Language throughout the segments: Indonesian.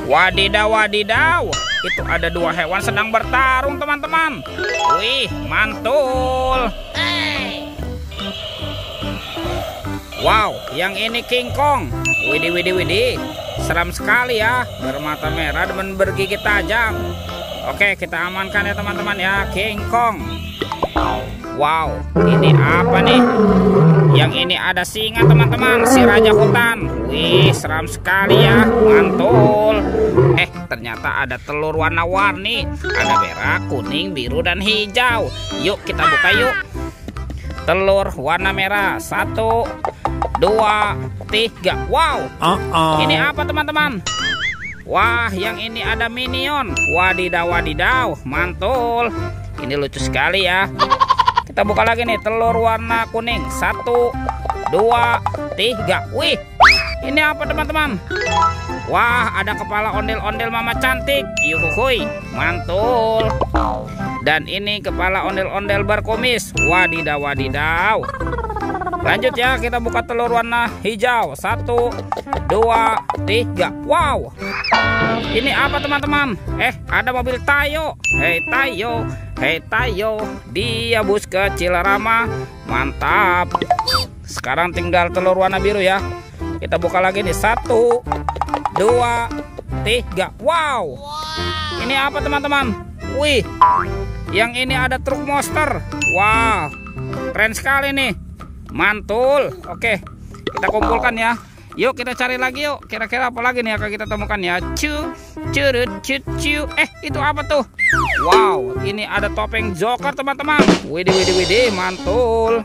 Wadidaw, wadidaw. Itu ada dua hewan sedang bertarung, teman-teman. Wih, mantul. Wow, yang ini King Kong. Widih, widih, widih. Seram sekali ya, bermata merah dan bergigi tajam. Oke, kita amankan ya teman-teman ya, King Kong. Wow, ini apa nih? Yang ini ada singa teman-teman, si raja hutan. Wih, seram sekali ya, mantul. Ternyata ada telur warna-warni. Ada merah, kuning, biru, dan hijau. Yuk kita buka yuk. Telur warna merah, 1, 2, 3. Wow, ini apa teman-teman? Wah, yang ini ada minion. Wadidaw, wadidaw, mantul. Ini lucu sekali ya. Kita buka lagi nih, telur warna kuning, 1, 2, 3. Wih, ini apa teman-teman? Wah, ada kepala ondel-ondel mama cantik. Yuhuhuy, mantul. Dan ini kepala ondel-ondel berkumis. Wadidaw, wadidaw. Lanjut ya, kita buka telur warna hijau, 1, 2, 3. Wow, ini apa teman-teman? Ada mobil Tayo. Hei Tayo, hei Tayo, dia bus kecil ramah. Mantap. Sekarang tinggal telur warna biru ya. Kita buka lagi nih, 1, 2, 3. Wow, ini apa teman-teman? Wih, yang ini ada truk monster. Wow, keren sekali nih, mantul. Oke, kita kumpulkan ya. Yuk kita cari lagi yuk. Kira-kira apa lagi nih akan kita temukan ya? Curut, cu. Itu apa tuh? Wow, ini ada topeng Joker teman-teman. Widih, widih, widih, mantul.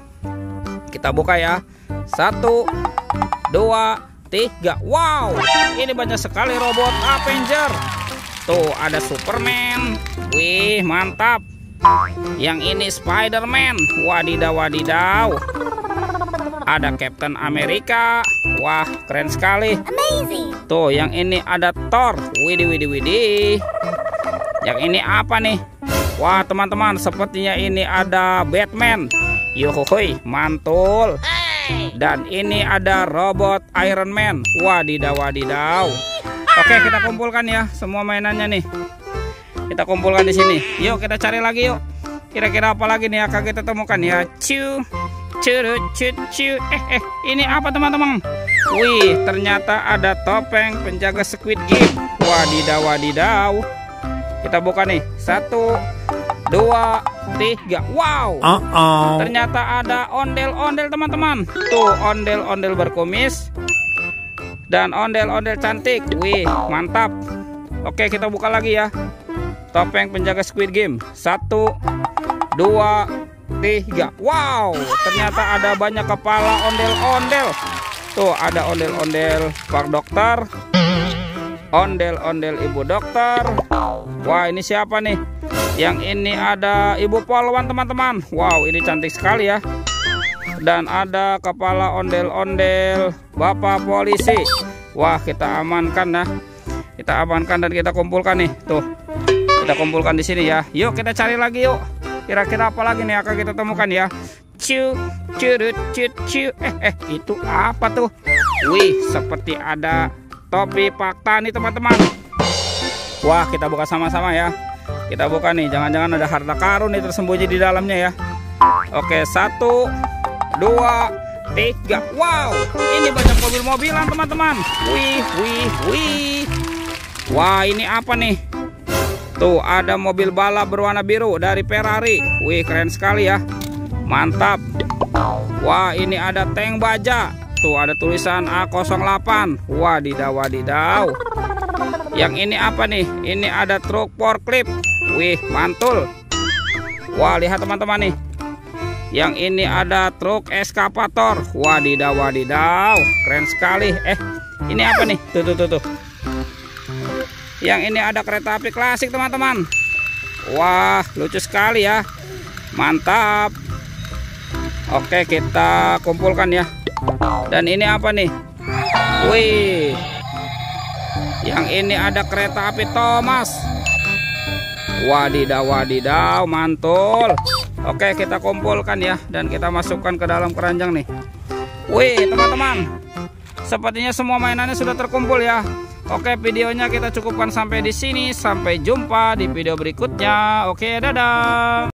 Kita buka ya. 1, 2, 3. Wow, ini banyak sekali robot Avenger. Tuh ada Superman. Wih, mantap. Yang ini Spider-Man. Wadidaw, wadidaw. Ada Captain Amerika. Wah, keren sekali. Amazing. Tuh, yang ini ada Thor. Widih, widih, widih. Yang ini apa nih? Wah, teman-teman, sepertinya ini ada Batman. Yuhuhuy, mantul. Dan ini ada robot Iron Man. Wadidaw, wadidaw. Oke, kita kumpulkan ya semua mainannya nih. Kita kumpulkan di sini. Yuk kita cari lagi yuk. Kira-kira apa lagi nih akan kita temukan ya? Curut, cu. Ini apa teman-teman? Wih, ternyata ada topeng penjaga Squid Game. Wadidaw, wadidaw. Kita buka nih, 1, 2, 3. Wow, ternyata ada ondel-ondel teman-teman. Tuh, ondel-ondel berkumis dan ondel-ondel cantik. Wih, mantap. Oke, kita buka lagi ya. Topeng penjaga Squid Game, 1, 2, 3. Wow, ternyata ada banyak kepala ondel-ondel. Tuh, ada ondel-ondel Pak Dokter, ondel-ondel Ibu Dokter. Wah, ini siapa nih? Yang ini ada Ibu Polwan teman-teman. Wow, ini cantik sekali ya. Dan ada kepala ondel-ondel Bapak Polisi. Wah, kita amankan ya. Kita amankan dan kita kumpulkan nih. Tuh, kita kumpulkan di sini ya. Yuk kita cari lagi yuk. Kira-kira apa lagi nih akan kita temukan ya? Curut, cu. Itu apa tuh? Wih, seperti ada topi Pak Tani teman-teman. Wah, kita buka sama-sama ya. Kita buka nih, jangan-jangan ada harta karun nih tersembunyi di dalamnya ya. Oke, 1, 2, 3. Wow, ini banyak mobil-mobilan teman-teman. Wih. Wah, ini apa nih? Tuh, ada mobil balap berwarna biru dari Ferrari. Wih, keren sekali ya. Mantap. Wah, ini ada tank baja. Tuh, ada tulisan A08. Wadidaw, wadidaw. Yang ini apa nih? Ini ada truk forklift. Wih, mantul. Wah, lihat teman-teman nih. Yang ini ada truk eskavator. Wadidaw, wadidaw. Keren sekali. Ini apa nih? Tuh. Yang ini ada kereta api klasik teman-teman. Wah, lucu sekali ya. Mantap. Oke, kita kumpulkan ya. Dan ini apa nih? Wih, yang ini ada kereta api Thomas. Wadidaw, wadidaw, mantul. Oke, kita kumpulkan ya. Dan kita masukkan ke dalam keranjang nih. Wih, teman-teman, sepertinya semua mainannya sudah terkumpul ya. Oke, videonya kita cukupkan sampai di sini. Sampai jumpa di video berikutnya. Oke, dadah.